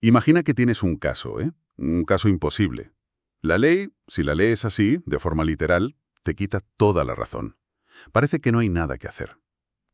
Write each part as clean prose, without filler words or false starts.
Imagina que tienes un caso, ¿eh? Un caso imposible. La ley, si la lees así, de forma literal, te quita toda la razón. Parece que no hay nada que hacer.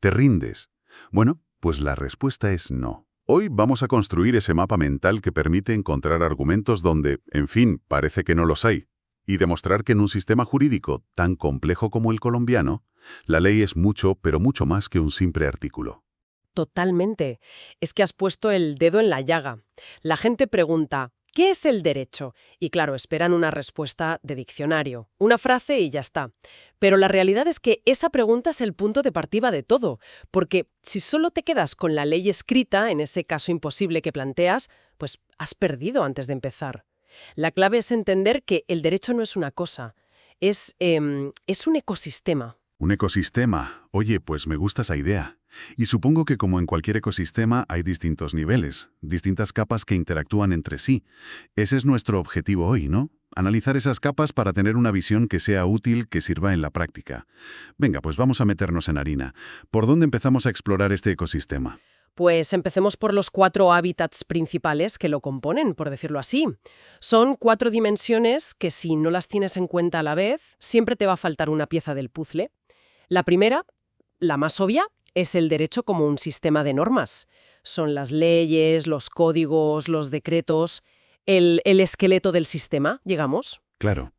¿Te rindes? Bueno, pues la respuesta es no. Hoy vamos a construir ese mapa mental que permite encontrar argumentos donde, en fin, parece que no los hay, y demostrar que en un sistema jurídico tan complejo como el colombiano, la ley es mucho, pero mucho más que un simple artículo. Totalmente. Es que has puesto el dedo en la llaga. La gente pregunta, ¿qué es el derecho? Y claro, esperan una respuesta de diccionario, una frase y ya está. Pero la realidad es que esa pregunta es el punto de partida de todo, porque si solo te quedas con la ley escrita, en ese caso imposible que planteas, pues has perdido antes de empezar. La clave es entender que el derecho no es una cosa, es un ecosistema. Un ecosistema. Oye, pues me gusta esa idea. Y supongo que como en cualquier ecosistema hay distintos niveles, distintas capas que interactúan entre sí. Ese es nuestro objetivo hoy, ¿no? Analizar esas capas para tener una visión que sea útil, que sirva en la práctica. Venga, pues vamos a meternos en harina. ¿Por dónde empezamos a explorar este ecosistema? Pues empecemos por los 4 hábitats principales que lo componen, por decirlo así. Son 4 dimensiones que si no las tienes en cuenta a la vez, siempre te va a faltar una pieza del puzzle. La primera, la más obvia, es el derecho como un sistema de normas. Son las leyes, los códigos, los decretos, el esqueleto del sistema, digamos. Claro.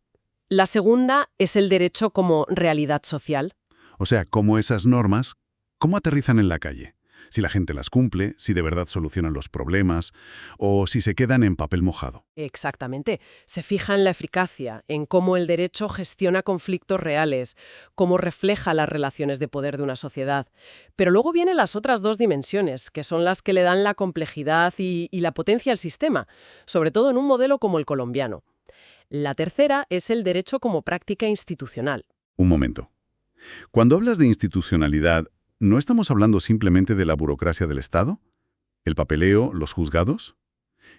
La segunda es el derecho como realidad social. O sea, cómo esas normas, ¿cómo aterrizan en la calle? Si la gente las cumple, si de verdad solucionan los problemas, o si se quedan en papel mojado. Exactamente. Se fija en la eficacia, en cómo el derecho gestiona conflictos reales, cómo refleja las relaciones de poder de una sociedad. Pero luego vienen las otras 2 dimensiones, que son las que le dan la complejidad y la potencia al sistema, sobre todo en un modelo como el colombiano. La tercera es el derecho como práctica institucional. Un momento. Cuando hablas de institucionalidad, ¿no estamos hablando simplemente de la burocracia del Estado? ¿El papeleo, los juzgados?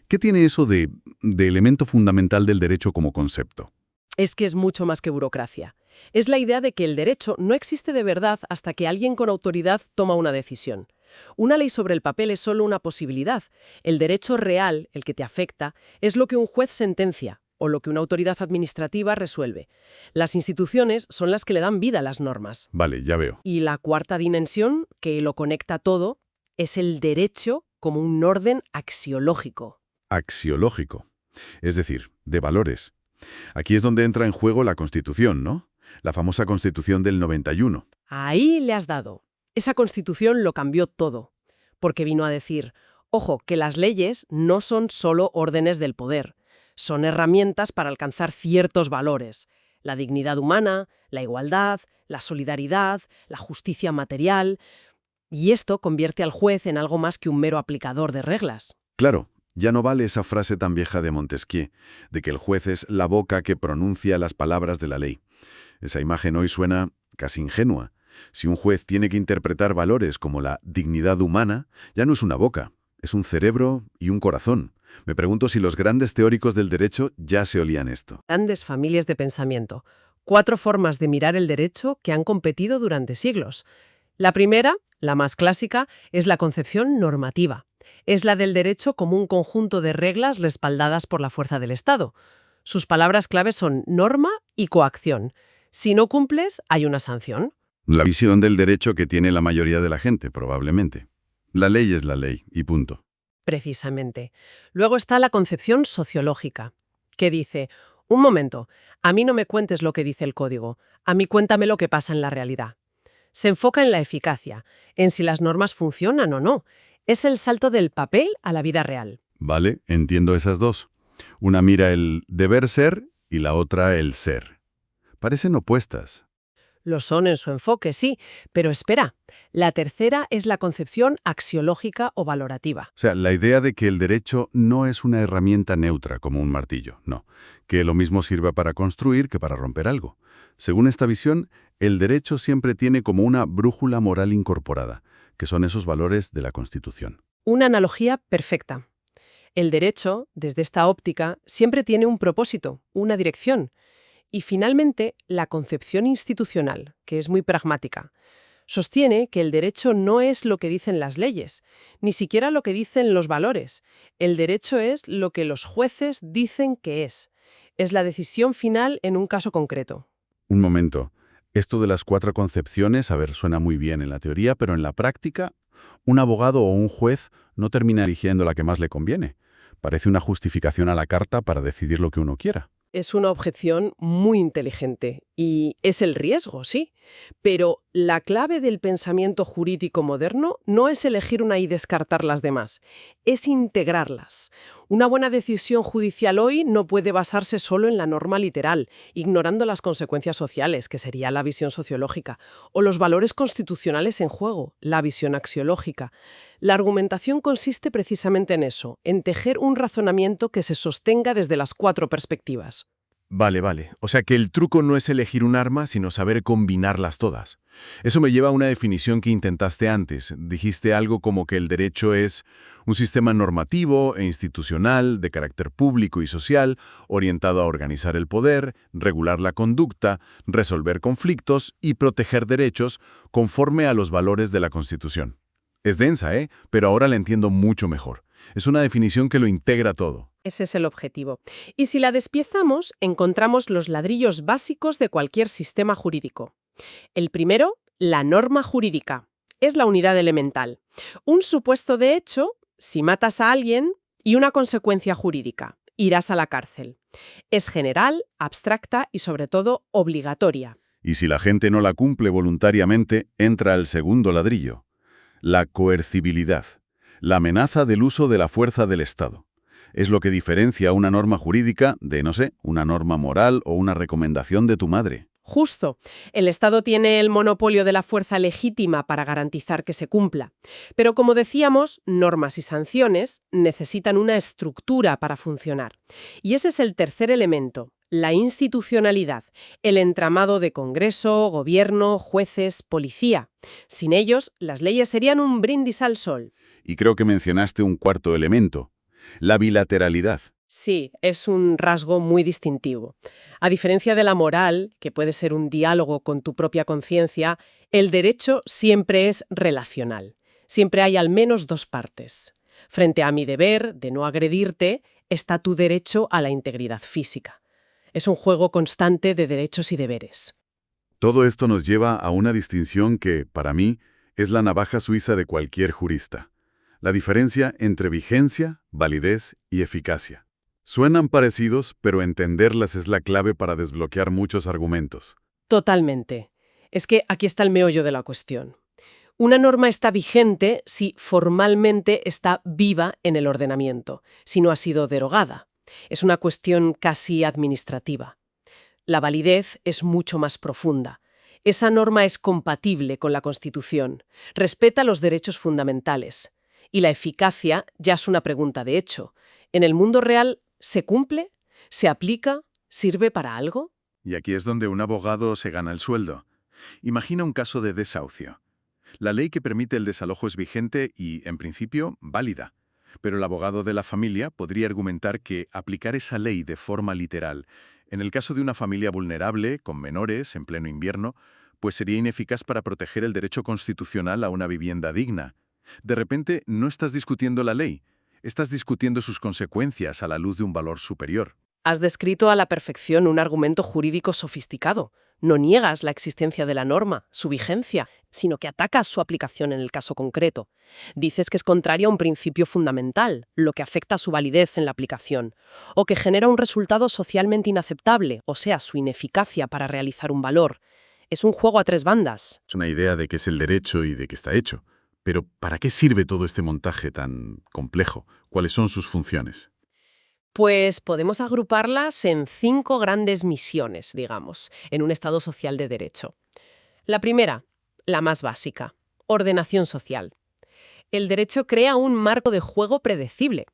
¿Qué tiene eso de elemento fundamental del derecho como concepto? Es que es mucho más que burocracia. Es la idea de que el derecho no existe de verdad hasta que alguien con autoridad toma una decisión. Una ley sobre el papel es solo una posibilidad. El derecho real, el que te afecta, es lo que un juez sentencia o lo que una autoridad administrativa resuelve. Las instituciones son las que le dan vida a las normas. Vale, ya veo. Y la cuarta dimensión, que lo conecta todo, es el derecho como un orden axiológico. Axiológico. Es decir, de valores. Aquí es donde entra en juego la Constitución, ¿no? La famosa Constitución del 91. Ahí le has dado. Esa Constitución lo cambió todo, porque vino a decir, ojo, que las leyes no son solo órdenes del poder, son herramientas para alcanzar ciertos valores, la dignidad humana, la igualdad, la solidaridad, la justicia material, y esto convierte al juez en algo más que un mero aplicador de reglas. Claro, ya no vale esa frase tan vieja de Montesquieu, de que el juez es la boca que pronuncia las palabras de la ley. Esa imagen hoy suena casi ingenua. Si un juez tiene que interpretar valores como la dignidad humana, ya no es una boca, es un cerebro y un corazón. Me pregunto si los grandes teóricos del derecho ya se olían esto. Grandes familias de pensamiento. 4 formas de mirar el derecho que han competido durante siglos. La primera, la más clásica, es la concepción normativa. Es la del derecho como un conjunto de reglas respaldadas por la fuerza del Estado. Sus palabras claves son norma y coacción. Si no cumples, hay una sanción. La visión del derecho que tiene la mayoría de la gente, probablemente. La ley es la ley, y punto. Precisamente. Luego está la concepción sociológica, que dice, un momento, a mí no me cuentes lo que dice el código, a mí cuéntame lo que pasa en la realidad. Se enfoca en la eficacia, en si las normas funcionan o no. Es el salto del papel a la vida real. Vale, entiendo esas dos. Una mira el deber ser y la otra el ser. Parecen opuestas. Lo son en su enfoque, sí, pero espera, la tercera es la concepción axiológica o valorativa. O sea, la idea de que el derecho no es una herramienta neutra como un martillo, no. Que lo mismo sirva para construir que para romper algo. Según esta visión, el derecho siempre tiene como una brújula moral incorporada, que son esos valores de la Constitución. Una analogía perfecta. El derecho, desde esta óptica, siempre tiene un propósito, una dirección. Y finalmente, la concepción institucional, que es muy pragmática. Sostiene que el derecho no es lo que dicen las leyes, ni siquiera lo que dicen los valores. El derecho es lo que los jueces dicen que es. Es la decisión final en un caso concreto. Un momento. Esto de las 4 concepciones, a ver, suena muy bien en la teoría, pero en la práctica, un abogado o un juez no termina eligiendo la que más le conviene. Parece una justificación a la carta para decidir lo que uno quiera. Es una objeción muy inteligente y es el riesgo, sí. Pero la clave del pensamiento jurídico moderno no es elegir una y descartar las demás, es integrarlas. Una buena decisión judicial hoy no puede basarse solo en la norma literal, ignorando las consecuencias sociales, que sería la visión sociológica, o los valores constitucionales en juego, la visión axiológica. La argumentación consiste precisamente en eso, en tejer un razonamiento que se sostenga desde las 4 perspectivas. Vale. O sea que el truco no es elegir un arma, sino saber combinarlas todas. Eso me lleva a una definición que intentaste antes. Dijiste algo como que el derecho es un sistema normativo e institucional de carácter público y social, orientado a organizar el poder, regular la conducta, resolver conflictos y proteger derechos conforme a los valores de la Constitución. Es densa, pero ahora la entiendo mucho mejor. Es una definición que lo integra todo. Ese es el objetivo. Y si la despiezamos, encontramos los ladrillos básicos de cualquier sistema jurídico. El primero, la norma jurídica. Es la unidad elemental. Un supuesto de hecho, si matas a alguien, y una consecuencia jurídica. Irás a la cárcel. Es general, abstracta y sobre todo obligatoria. Y si la gente no la cumple voluntariamente, entra el segundo ladrillo. La coercibilidad. La amenaza del uso de la fuerza del Estado. Es lo que diferencia una norma jurídica de, no sé, una norma moral o una recomendación de tu madre. Justo. El Estado tiene el monopolio de la fuerza legítima para garantizar que se cumpla. Pero como decíamos, normas y sanciones necesitan una estructura para funcionar. Y ese es el tercer elemento, la institucionalidad, el entramado de Congreso, Gobierno, jueces, policía. Sin ellos, las leyes serían un brindis al sol. Y creo que mencionaste un cuarto elemento. La bilateralidad. Sí, es un rasgo muy distintivo. A diferencia de la moral, que puede ser un diálogo con tu propia conciencia, el derecho siempre es relacional. Siempre hay al menos 2 partes. Frente a mi deber de no agredirte, está tu derecho a la integridad física. Es un juego constante de derechos y deberes. Todo esto nos lleva a una distinción que, para mí, es la navaja suiza de cualquier jurista. La diferencia entre vigencia, validez y eficacia. Suenan parecidos, pero entenderlas es la clave para desbloquear muchos argumentos. Totalmente. Es que aquí está el meollo de la cuestión. Una norma está vigente si formalmente está viva en el ordenamiento, si no ha sido derogada. Es una cuestión casi administrativa. La validez es mucho más profunda. Esa norma es compatible con la Constitución, respeta los derechos fundamentales. Y la eficacia ya es una pregunta de hecho. ¿En el mundo real se cumple? ¿Se aplica? ¿Sirve para algo? Y aquí es donde un abogado se gana el sueldo. Imagina un caso de desahucio. La ley que permite el desalojo es vigente y, en principio, válida. Pero el abogado de la familia podría argumentar que aplicar esa ley de forma literal, en el caso de una familia vulnerable, con menores, en pleno invierno, pues sería ineficaz para proteger el derecho constitucional a una vivienda digna. De repente, no estás discutiendo la ley, estás discutiendo sus consecuencias a la luz de un valor superior. Has descrito a la perfección un argumento jurídico sofisticado. No niegas la existencia de la norma, su vigencia, sino que atacas su aplicación en el caso concreto. Dices que es contrario a un principio fundamental, lo que afecta a su validez en la aplicación, o que genera un resultado socialmente inaceptable, o sea, su ineficacia para realizar un valor. Es un juego a 3 bandas. Es una idea de qué es el derecho y de qué está hecho. Pero, ¿para qué sirve todo este montaje tan complejo? ¿Cuáles son sus funciones? Pues podemos agruparlas en 5 grandes misiones, digamos, en un Estado social de derecho. La primera, la más básica, ordenación social. El derecho crea un marco de juego predecible.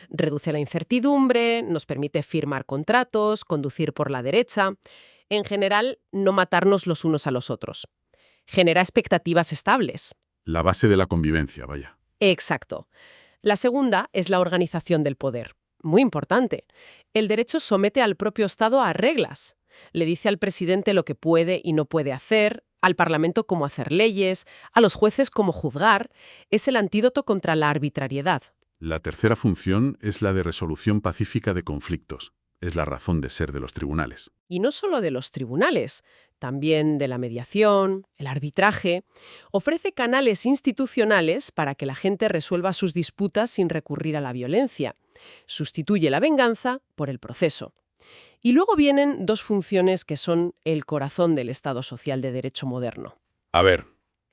Reduce la incertidumbre, nos permite firmar contratos, conducir por la derecha. En general, no matarnos los unos a los otros. Genera expectativas estables. La base de la convivencia, vaya. Exacto. La segunda es la organización del poder. Muy importante. El derecho somete al propio Estado a reglas. Le dice al presidente lo que puede y no puede hacer, al Parlamento cómo hacer leyes, a los jueces cómo juzgar, es el antídoto contra la arbitrariedad. La tercera función es la de resolución pacífica de conflictos. Es la razón de ser de los tribunales. Y no solo de los tribunales, también de la mediación, el arbitraje. Ofrece canales institucionales para que la gente resuelva sus disputas sin recurrir a la violencia. Sustituye la venganza por el proceso. Y luego vienen dos funciones que son el corazón del Estado social de derecho moderno. A ver,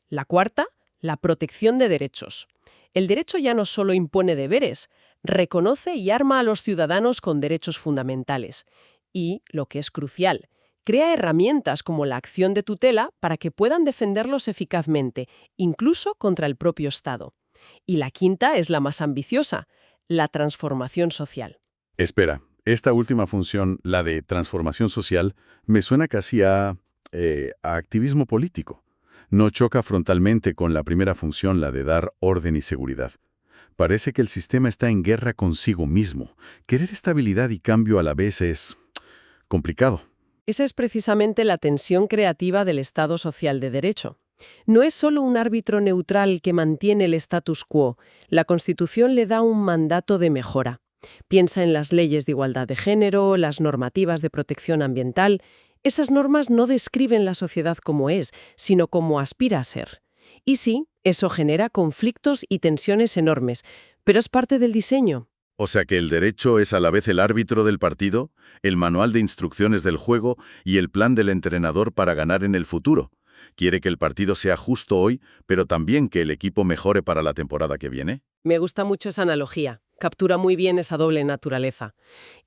La cuarta, la protección de derechos. El derecho ya no solo impone deberes, reconoce y arma a los ciudadanos con derechos fundamentales. Y, lo que es crucial, crea herramientas como la acción de tutela para que puedan defenderlos eficazmente, incluso contra el propio Estado. Y la quinta es la más ambiciosa, la transformación social. espera. Esta última función, la de transformación social, me suena casi a activismo político. No choca frontalmente con la primera función, la de dar orden y seguridad. Parece que el sistema está en guerra consigo mismo. Querer estabilidad y cambio a la vez es complicado. Esa es precisamente la tensión creativa del Estado social de derecho. No es solo un árbitro neutral que mantiene el status quo. La Constitución le da un mandato de mejora. Piensa en las leyes de igualdad de género, las normativas de protección ambiental. Esas normas no describen la sociedad como es, sino como aspira a ser. Y sí, eso genera conflictos y tensiones enormes, pero es parte del diseño. O sea que el derecho es a la vez el árbitro del partido, el manual de instrucciones del juego y el plan del entrenador para ganar en el futuro. Quiere que el partido sea justo hoy, pero también que el equipo mejore para la temporada que viene. Me gusta mucho esa analogía. Captura muy bien esa doble naturaleza.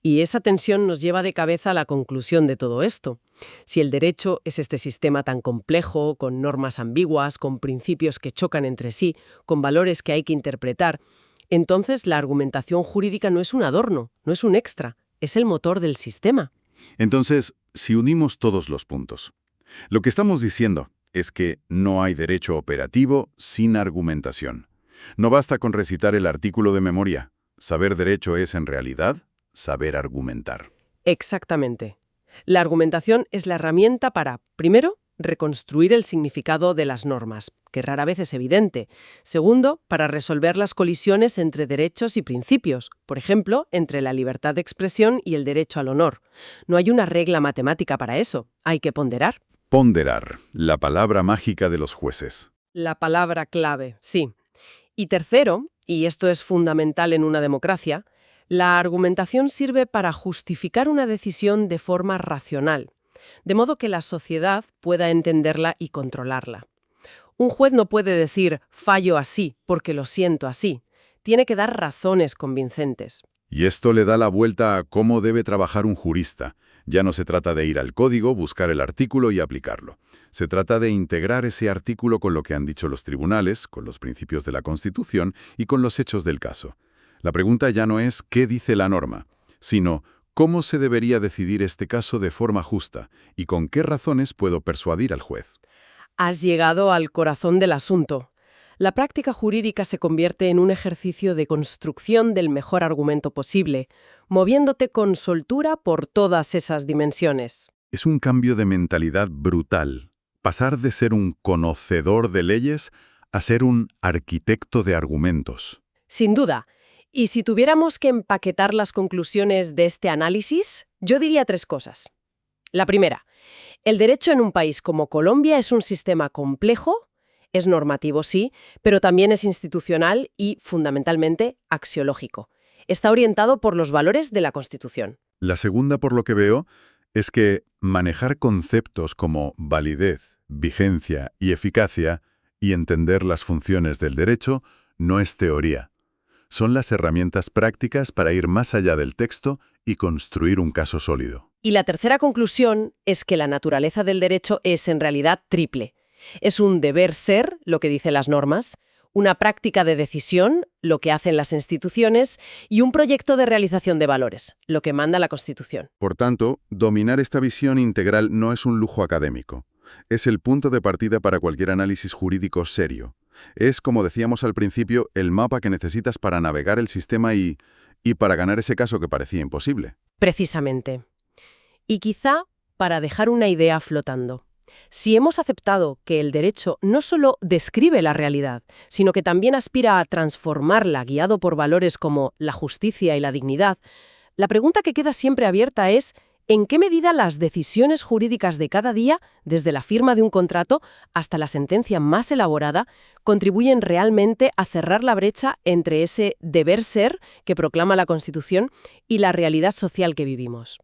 Y esa tensión nos lleva de cabeza a la conclusión de todo esto. Si el derecho es este sistema tan complejo, con normas ambiguas, con principios que chocan entre sí, con valores que hay que interpretar, entonces la argumentación jurídica no es un adorno, no es un extra, es el motor del sistema. Entonces, si unimos todos los puntos, lo que estamos diciendo es que no hay derecho operativo sin argumentación. No basta con recitar el artículo de memoria. Saber derecho es, en realidad, saber argumentar. Exactamente. La argumentación es la herramienta para, primero, reconstruir el significado de las normas, que rara vez es evidente. Segundo, para resolver las colisiones entre derechos y principios, por ejemplo, entre la libertad de expresión y el derecho al honor. No hay una regla matemática para eso, hay que ponderar. Ponderar, la palabra mágica de los jueces. La palabra clave, sí. Y tercero, y esto es fundamental en una democracia, la argumentación sirve para justificar una decisión de forma racional, de modo que la sociedad pueda entenderla y controlarla. Un juez no puede decir fallo así porque lo siento así. Tiene que dar razones convincentes. Y esto le da la vuelta a cómo debe trabajar un jurista. Ya no se trata de ir al código, buscar el artículo y aplicarlo. Se trata de integrar ese artículo con lo que han dicho los tribunales, con los principios de la Constitución y con los hechos del caso. La pregunta ya no es qué dice la norma, sino cómo se debería decidir este caso de forma justa y con qué razones puedo persuadir al juez. Has llegado al corazón del asunto. La práctica jurídica se convierte en un ejercicio de construcción del mejor argumento posible, moviéndote con soltura por todas esas dimensiones. Es un cambio de mentalidad brutal. Pasar de ser un conocedor de leyes a ser un arquitecto de argumentos. Sin duda. Y si tuviéramos que empaquetar las conclusiones de este análisis, yo diría tres cosas. La primera, el derecho en un país como Colombia es un sistema complejo. Es normativo, sí, pero también es institucional y, fundamentalmente, axiológico. Está orientado por los valores de la Constitución. La segunda, por lo que veo, es que manejar conceptos como validez, vigencia y eficacia y entender las funciones del derecho no es teoría. Son las herramientas prácticas para ir más allá del texto y construir un caso sólido. Y la tercera conclusión es que la naturaleza del derecho es, en realidad, triple. Es un deber ser, lo que dicen las normas, una práctica de decisión, lo que hacen las instituciones, y un proyecto de realización de valores, lo que manda la Constitución. Por tanto, dominar esta visión integral no es un lujo académico. Es el punto de partida para cualquier análisis jurídico serio. Es, como decíamos al principio, el mapa que necesitas para navegar el sistema y para ganar ese caso que parecía imposible. Precisamente. Y quizá para dejar una idea flotando. Si hemos aceptado que el derecho no solo describe la realidad, sino que también aspira a transformarla guiado por valores como la justicia y la dignidad, la pregunta que queda siempre abierta es ¿en qué medida las decisiones jurídicas de cada día, desde la firma de un contrato hasta la sentencia más elaborada, contribuyen realmente a cerrar la brecha entre ese deber ser que proclama la Constitución y la realidad social que vivimos?